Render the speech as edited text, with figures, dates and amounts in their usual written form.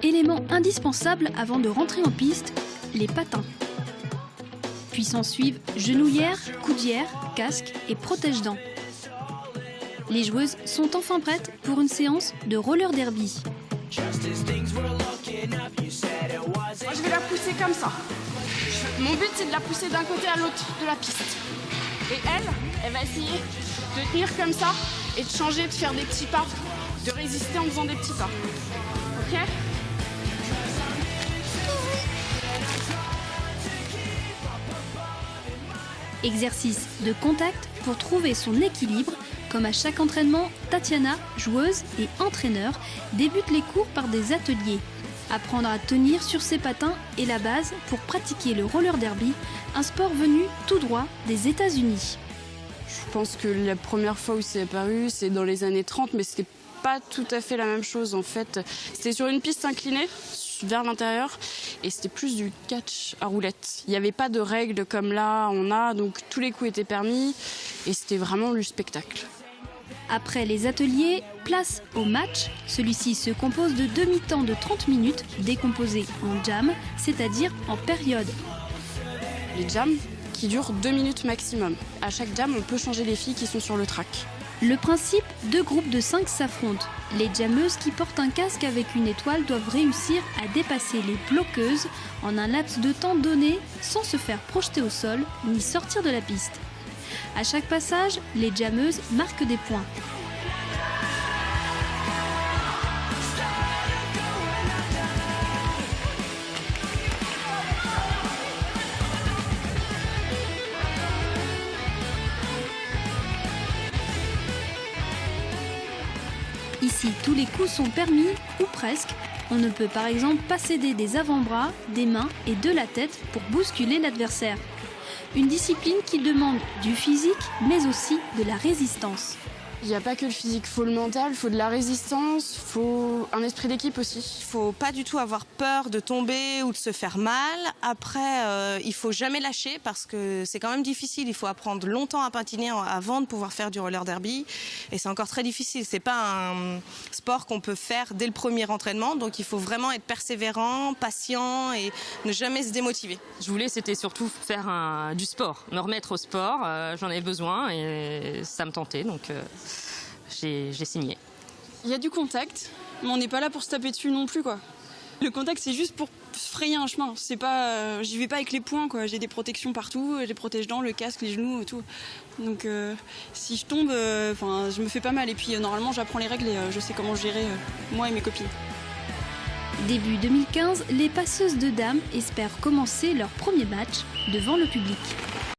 Élément indispensable avant de rentrer en piste, les patins. Puis s'en suivent genouillères, coudières, casque et protège-dents. Les joueuses sont enfin prêtes pour une séance de roller derby. Moi, je vais la pousser comme ça. Mon but, c'est de la pousser d'un côté à l'autre de la piste. Et elle va essayer de tenir comme ça et de changer, de faire des petits pas, de résister en faisant des petits pas. Ok ? Exercice de contact pour trouver son équilibre. Comme à chaque entraînement, Tatiana, joueuse et entraîneur, débute les cours par des ateliers. Apprendre à tenir sur ses patins est la base pour pratiquer le roller derby, un sport venu tout droit des États-Unis. Je pense que la première fois où c'est apparu, c'est dans les années 30, mais c'était pas tout à fait la même chose en fait. C'était sur une piste inclinée vers l'intérieur et c'était plus du catch à roulettes. Il n'y avait pas de règles comme là on a, donc tous les coups étaient permis et c'était vraiment du spectacle. Après les ateliers, place au match. Celui-ci se compose de demi-temps de 30 minutes, décomposés en jam, c'est-à-dire en période. Les jams qui durent 2 minutes maximum. À chaque jam, on peut changer les filles qui sont sur le track. Le principe, 2 groupes de 5 s'affrontent. Les jammeuses qui portent un casque avec une étoile doivent réussir à dépasser les bloqueuses en un laps de temps donné sans se faire projeter au sol ni sortir de la piste. À chaque passage, les jammeuses marquent des points. Ici, tous les coups sont permis, ou presque. On ne peut par exemple pas céder des avant-bras, des mains et de la tête pour bousculer l'adversaire. Une discipline qui demande du physique, mais aussi de la résistance. Il n'y a pas que le physique, il faut le mental, il faut de la résistance, il faut un esprit d'équipe aussi. Il ne faut pas du tout avoir peur de tomber ou de se faire mal. Après, il ne faut jamais lâcher parce que c'est quand même difficile. Il faut apprendre longtemps à patiner avant de pouvoir faire du roller derby. Et c'est encore très difficile. Ce n'est pas un sport qu'on peut faire dès le premier entraînement. Donc il faut vraiment être persévérant, patient et ne jamais se démotiver. Je voulais, c'était surtout faire du sport, me remettre au sport. J'en avais besoin et ça me tentait. Donc j'ai signé. Il y a du contact, mais on n'est pas là pour se taper dessus non plus, quoi. Le contact, c'est juste pour se frayer un chemin. C'est pas, j'y vais pas avec les poings, quoi. J'ai des protections partout, j'ai protège-dents, le casque, les genoux, tout. Donc si je tombe, je me fais pas mal. Et puis normalement, j'apprends les règles et je sais comment gérer moi et mes copines. Début 2015, les passeuses de dames espèrent commencer leur premier match devant le public.